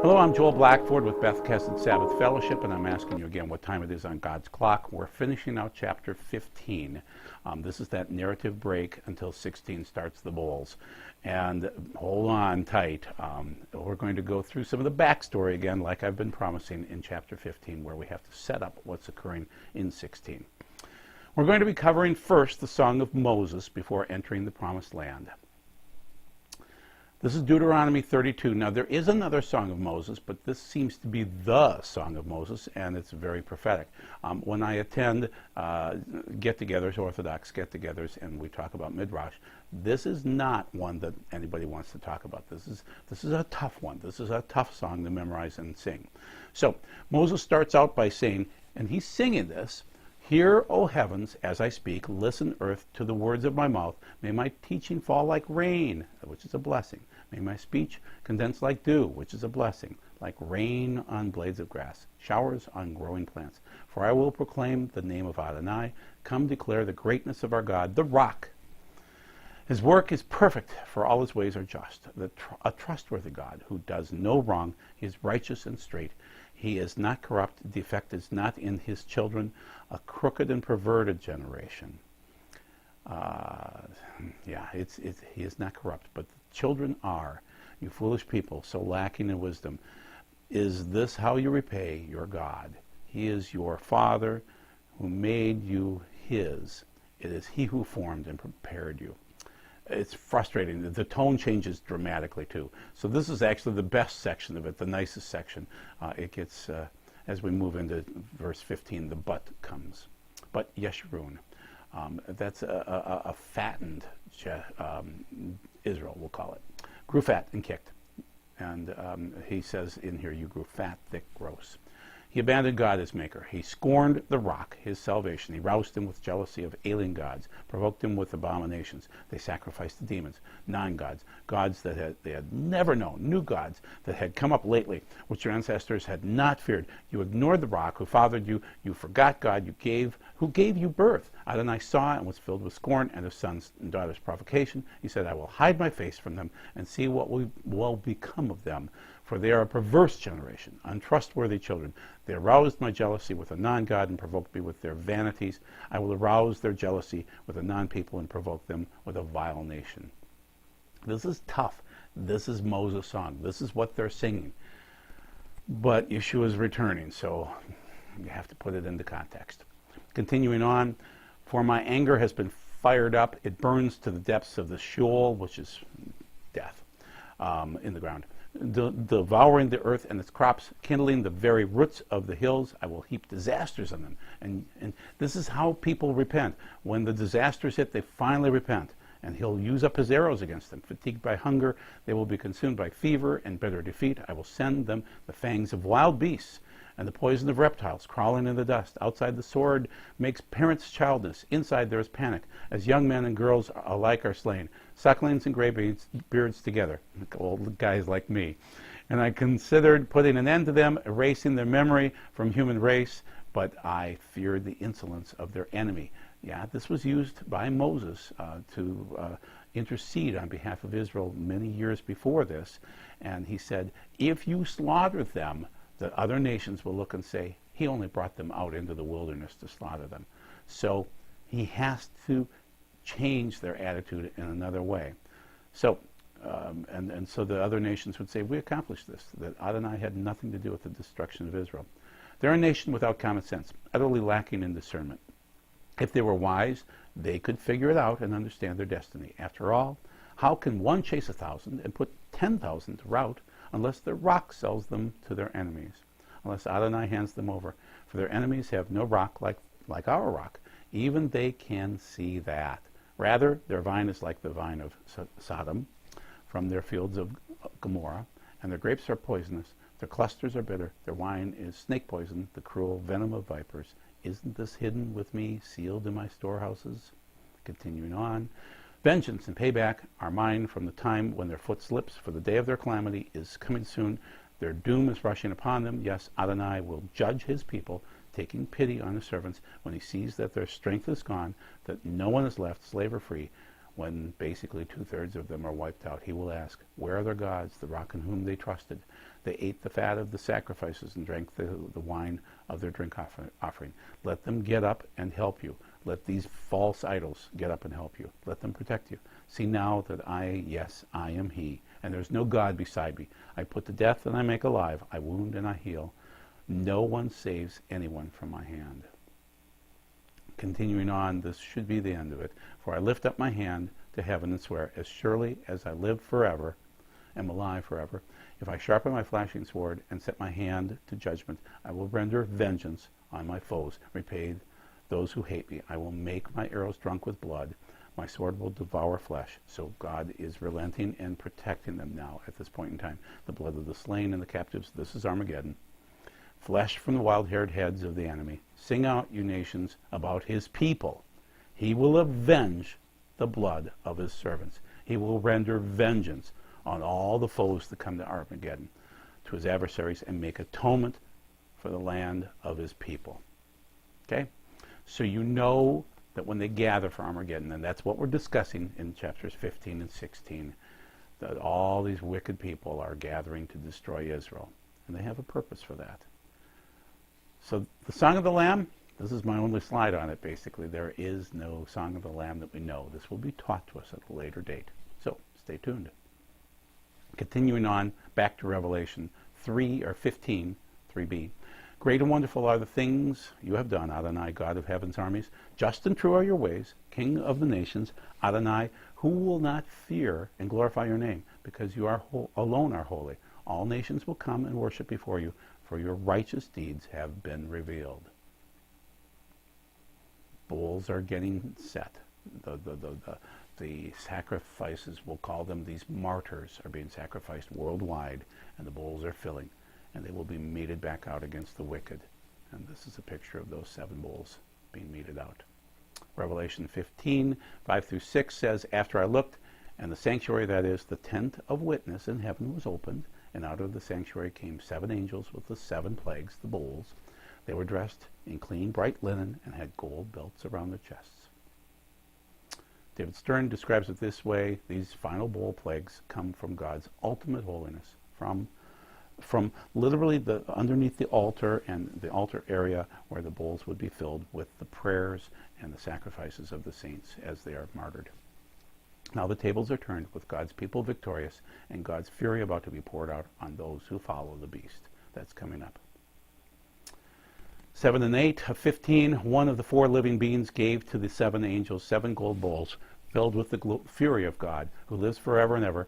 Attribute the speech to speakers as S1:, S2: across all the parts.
S1: Hello, I'm Joel Blackford with Beth Kesed Sabbath Fellowship, and I'm asking you again what time it is on God's clock. We're finishing out chapter 15. This is that narrative break until 16 starts the bowls. And hold on tight. We're going to go through some of the backstory again, like I've been promising in chapter 15, where we have to set up what's occurring in 16. We're going to be covering first the Song of Moses before entering the Promised Land. This is Deuteronomy 32. Now, there is another Song of Moses, but this seems to be the Song of Moses, and it's very prophetic. When I attend get-togethers, Orthodox get-togethers, and we talk about Midrash, this is not one that anybody wants to talk about. This is a tough one. This is a tough song to memorize and sing. So Moses starts out by saying, and he's singing this, "Hear, O heavens, as I speak. Listen, earth, to the words of my mouth. May my teaching fall like rain," which is a blessing. "May my speech condense like dew," which is a blessing, "like rain on blades of grass, showers on growing plants. For I will proclaim the name of Adonai. Come declare the greatness of our God, the rock. His work is perfect, for all his ways are just. A trustworthy God who does no wrong. He is righteous and straight. He is not corrupt. Defect is not in his children. A crooked and perverted generation." He is not corrupt, but the children are. "You foolish people, so lacking in wisdom. Is this how you repay your God? He is your Father who made you his. It is he who formed and prepared you." It's frustrating. The tone changes dramatically, too. So this is actually the best section of it, the nicest section. It gets, as we move into verse 15, the but comes. But Yeshurun. That's a fattened Israel, we'll call it. Grew fat and kicked. And he says in here, you grew fat, thick, gross. He abandoned God, his maker. He scorned the rock, his salvation. He roused him with jealousy of alien gods, provoked him with abominations. They sacrificed to demons, non-gods, gods that they had never known, new gods that had come up lately, which your ancestors had not feared. You ignored the rock who fathered you. You forgot God who gave you birth. Adonai saw and was filled with scorn and his sons and daughters' provocation. He said, "I will hide my face from them and see what will become of them. For they are a perverse generation, untrustworthy children. They aroused my jealousy with a non-God and provoked me with their vanities. I will arouse their jealousy with a non-people and provoke them with a vile nation." This is tough. This is Moses' song. This is what they're singing. But Yeshua is returning, so you have to put it into context. Continuing on, "For my anger has been fired up. It burns to the depths of the Sheol," which is death, in the ground. "Devouring the earth and its crops, kindling the very roots of the hills. I will heap disasters on them." And this is how people repent. When the disasters hit, they finally repent. And he'll use up his arrows against them. "Fatigued by hunger, they will be consumed by fever and bitter defeat. I will send them the fangs of wild beasts and the poison of reptiles crawling in the dust. Outside the sword makes parents childless. Inside there is panic, as young men and girls alike are slain. Sucklings and graybeards together," old guys like me. "And I considered putting an end to them, erasing their memory from human race, but I feared the insolence of their enemy." Yeah, this was used by Moses to intercede on behalf of Israel many years before this. And he said, if you slaughter them, the other nations will look and say, he only brought them out into the wilderness to slaughter them. So he has to change their attitude in another way. So, and so the other nations would say, we accomplished this, that Adonai had nothing to do with the destruction of Israel. They're a nation without common sense, utterly lacking in discernment. If they were wise, they could figure it out and understand their destiny. After all, how can one chase 1,000 and put 10,000 to rout unless the rock sells them to their enemies, unless Adonai hands them over? For their enemies have no rock like our rock. Even they can see that. Rather, their vine is like the vine of Sodom, from their fields of Gomorrah, and their grapes are poisonous. Their clusters are bitter. Their wine is snake poison, the cruel venom of vipers. Isn't this hidden with me, sealed in my storehouses? Continuing on, vengeance and payback are mine from the time when their foot slips, for the day of their calamity is coming soon. Their doom is rushing upon them. Yes, Adonai will judge his people, taking pity on his servants when he sees that their strength is gone, that no one is left, slave or free. When basically 2/3 of them are wiped out, he will ask, where are their gods, the rock in whom they trusted? They ate the fat of the sacrifices and drank the wine of their drink offering. Let them get up and help you. Let these false idols get up and help you. Let them protect you. See now that I am he, and there is no God beside me. I put to death and I make alive. I wound and I heal. No one saves anyone from my hand. Continuing on, this should be the end of it. For I lift up my hand to heaven and swear, as surely as I live forever, am alive forever, if I sharpen my flashing sword and set my hand to judgment, I will render vengeance on my foes, repay those who hate me. I will make my arrows drunk with blood. My sword will devour flesh. So God is relenting and protecting them now at this point in time. The blood of the slain and the captives. This is Armageddon. Flesh from the wild-haired heads of the enemy. Sing out, you nations, about his people. He will avenge the blood of his servants. He will render vengeance on all the foes that come to Armageddon, to his adversaries, and make atonement for the land of his people. Okay? So you know that when they gather for Armageddon, and that's what we're discussing in chapters 15 and 16, that all these wicked people are gathering to destroy Israel. And they have a purpose for that. So the Song of the Lamb, this is my only slide on it, basically. There is no Song of the Lamb that we know. This will be taught to us at a later date. So stay tuned. Continuing on, back to Revelation 3 or 15, 3b. Great and wonderful are the things you have done, Adonai, God of heaven's armies. Just and true are your ways, King of the nations, Adonai, who will not fear and glorify your name, because you are alone are holy. All nations will come and worship before you, for your righteous deeds have been revealed. Bulls are getting set. The sacrifices, we'll call them, these martyrs are being sacrificed worldwide, and the bulls are filling, and they will be meted back out against the wicked. And this is a picture of those 7 bulls being meted out. Revelation 15, 5 through 6 says, After I looked, and the sanctuary, that is, the tent of witness in heaven, was opened, and out of the sanctuary came 7 angels with the 7 plagues, the bowls. They were dressed in clean, bright linen and had gold belts around their chests. David Stern describes it this way: these final bowl plagues come from God's ultimate holiness, from literally the underneath the altar and the altar area where the bowls would be filled with the prayers and the sacrifices of the saints as they are martyred. Now the tables are turned, with God's people victorious, and God's fury about to be poured out on those who follow the beast. That's coming up. 7 and 8 of 15, one of the 4 living beings gave to the 7 angels 7 gold bowls filled with the fury of God, who lives forever and ever.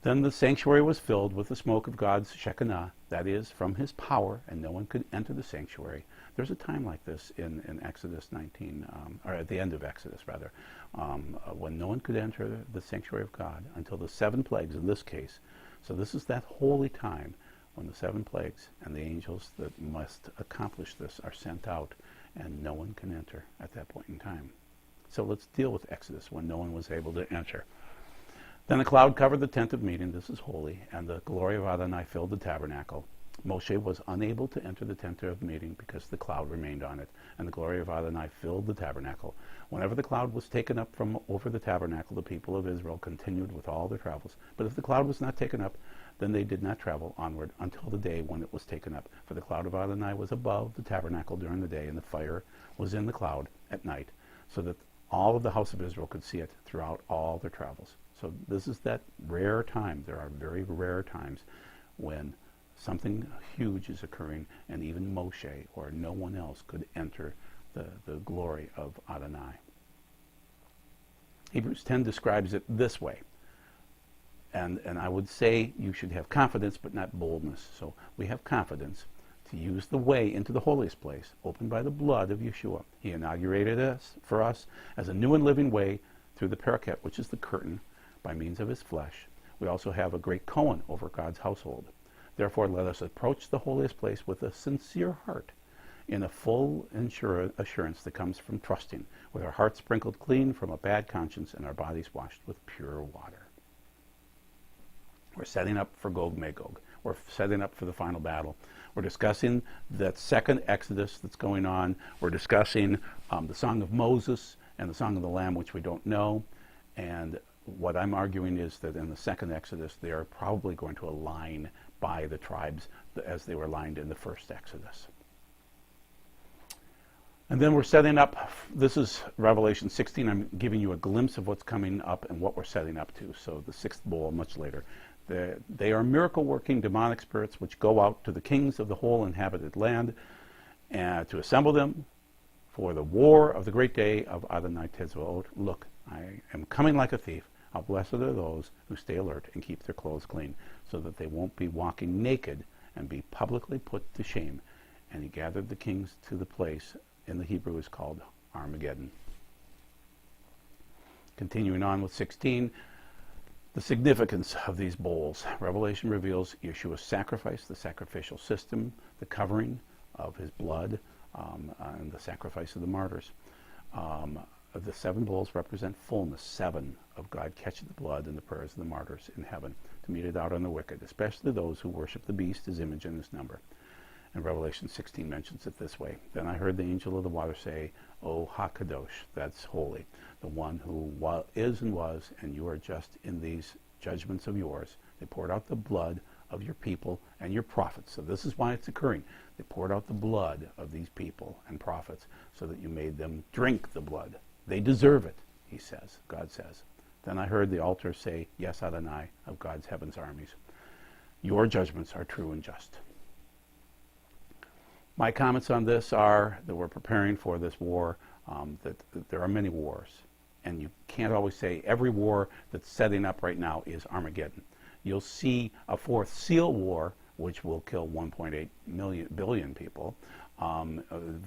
S1: Then the sanctuary was filled with the smoke of God's Shekinah, that is, from his power, and no one could enter the sanctuary. There's a time like this in Exodus 19, or at the end of Exodus, rather, when no one could enter the sanctuary of God until the 7 plagues, in this case. So this is that holy time when the 7 plagues and the angels that must accomplish this are sent out, and no one can enter at that point in time. So let's deal with Exodus, when no one was able to enter. Then a cloud covered the tent of meeting, this is holy, and the glory of Adonai filled the tabernacle. Moshe was unable to enter the tent of meeting because the cloud remained on it, and the glory of Adonai filled the tabernacle. Whenever the cloud was taken up from over the tabernacle, the people of Israel continued with all their travels. But if the cloud was not taken up, then they did not travel onward until the day when it was taken up. For the cloud of Adonai was above the tabernacle during the day, and the fire was in the cloud at night, so that all of the house of Israel could see it throughout all their travels. So this is that rare time. There are very rare times when something huge is occurring, and even Moshe or no one else could enter the glory of Adonai. Hebrews 10 describes it this way. And I would say you should have confidence, but not boldness. So we have confidence to use the way into the holiest place, opened by the blood of Yeshua. He inaugurated us for us as a new and living way through the parachet, which is the curtain, by means of his flesh. We also have a great Cohen over God's household. Therefore, let us approach the holiest place with a sincere heart, in a full assurance that comes from trusting, with our hearts sprinkled clean from a bad conscience and our bodies washed with pure water. We're setting up for Gog Magog. We're setting up for the final battle. We're discussing that second Exodus that's going on. We're discussing the Song of Moses and the Song of the Lamb, which we don't know. And what I'm arguing is that in the second Exodus, they are probably going to align by the tribes as they were lined in the first Exodus. And then we're setting up, this is Revelation 16. I'm giving you a glimpse of what's coming up and what we're setting up to. So the sixth bowl, much later. They are miracle-working demonic spirits which go out to the kings of the whole inhabited land to assemble them for the war of the great day of Adonai Tzvaot. Look, I am coming like a thief. How blessed are those who stay alert and keep their clothes clean, so that they won't be walking naked and be publicly put to shame. And he gathered the kings to the place in the Hebrew is called Armageddon. Continuing on with 16, the significance of these bowls. Revelation reveals Yeshua's sacrifice, the sacrificial system, the covering of his blood, and the sacrifice of the martyrs. The seven bowls represent fullness, seven, of God catching the blood and the prayers of the martyrs in heaven to mete it out on the wicked, especially those who worship the beast, his image, and his number. And Revelation 16 mentions it this way. Then I heard the angel of the water say, O HaKadosh, that's holy, the one who is and was, and you are just in these judgments of yours. They poured out the blood of your people and your prophets. So this is why it's occurring. They poured out the blood of these people and prophets so that you made them drink the blood. They deserve it, he says, God says. Then I heard the altar say, Yes, Adonai, of God's heaven's armies. Your judgments are true and just. My comments on this are that we're preparing for this war, that there are many wars. And you can't always say every war that's setting up right now is Armageddon. You'll see a fourth seal war, which will kill 1.8 billion people,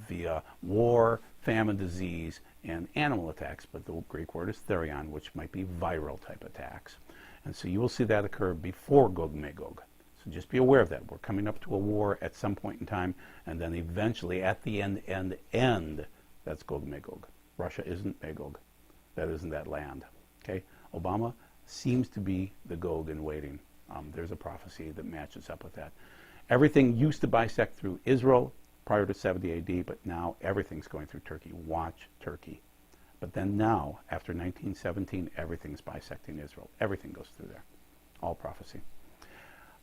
S1: via war, famine, disease, and animal attacks. But the Greek word is therion, which might be viral type attacks. And so you will see that occur before Gog and Magog. So just be aware of that. We're coming up to a war at some point in time, and then eventually at the end, that's Gog and Magog. Russia isn't Magog. That isn't that land. Okay? Obama seems to be the Gog in waiting. There's a prophecy that matches up with that. Everything used to bisect through Israel prior to 70 AD, but now everything's going through Turkey. Watch Turkey. But then now, after 1917, everything's bisecting Israel. Everything goes through there. All prophecy.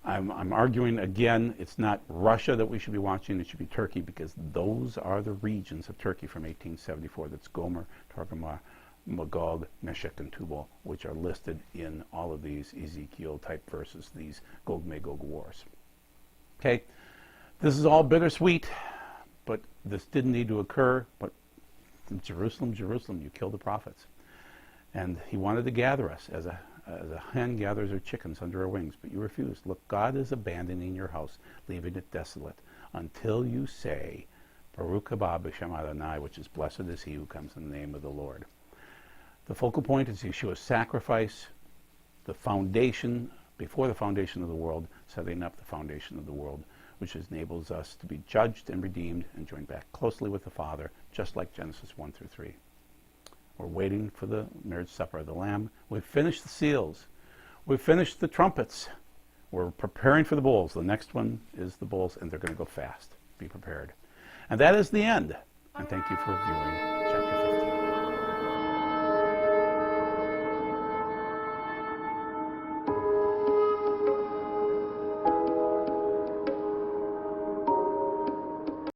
S1: I'm arguing again, it's not Russia that we should be watching, it should be Turkey, because those are the regions of Turkey from 1874. That's Gomer, Targama, Magog, Meshech, and Tubal, which are listed in all of these Ezekiel-type verses, these Gog-Magog wars. Okay, this is all bittersweet, but this didn't need to occur. But Jerusalem, Jerusalem, you killed the prophets. And he wanted to gather us as a hen gathers her chickens under her wings, but you refused. Look, God is abandoning your house, leaving it desolate, until you say, Baruch haba b'shem Adonai, which is blessed is he who comes in the name of the Lord. The focal point is Yeshua's sacrifice, the foundation, before the foundation of the world, setting up the foundation of the world, which enables us to be judged and redeemed and joined back closely with the Father, just like Genesis 1 through 3. We're waiting for the marriage supper of the Lamb. We've finished the seals. We've finished the trumpets. We're preparing for the bowls. The next one is the bowls, and they're going to go fast. Be prepared. And that is the end. And thank you for viewing chapter 4.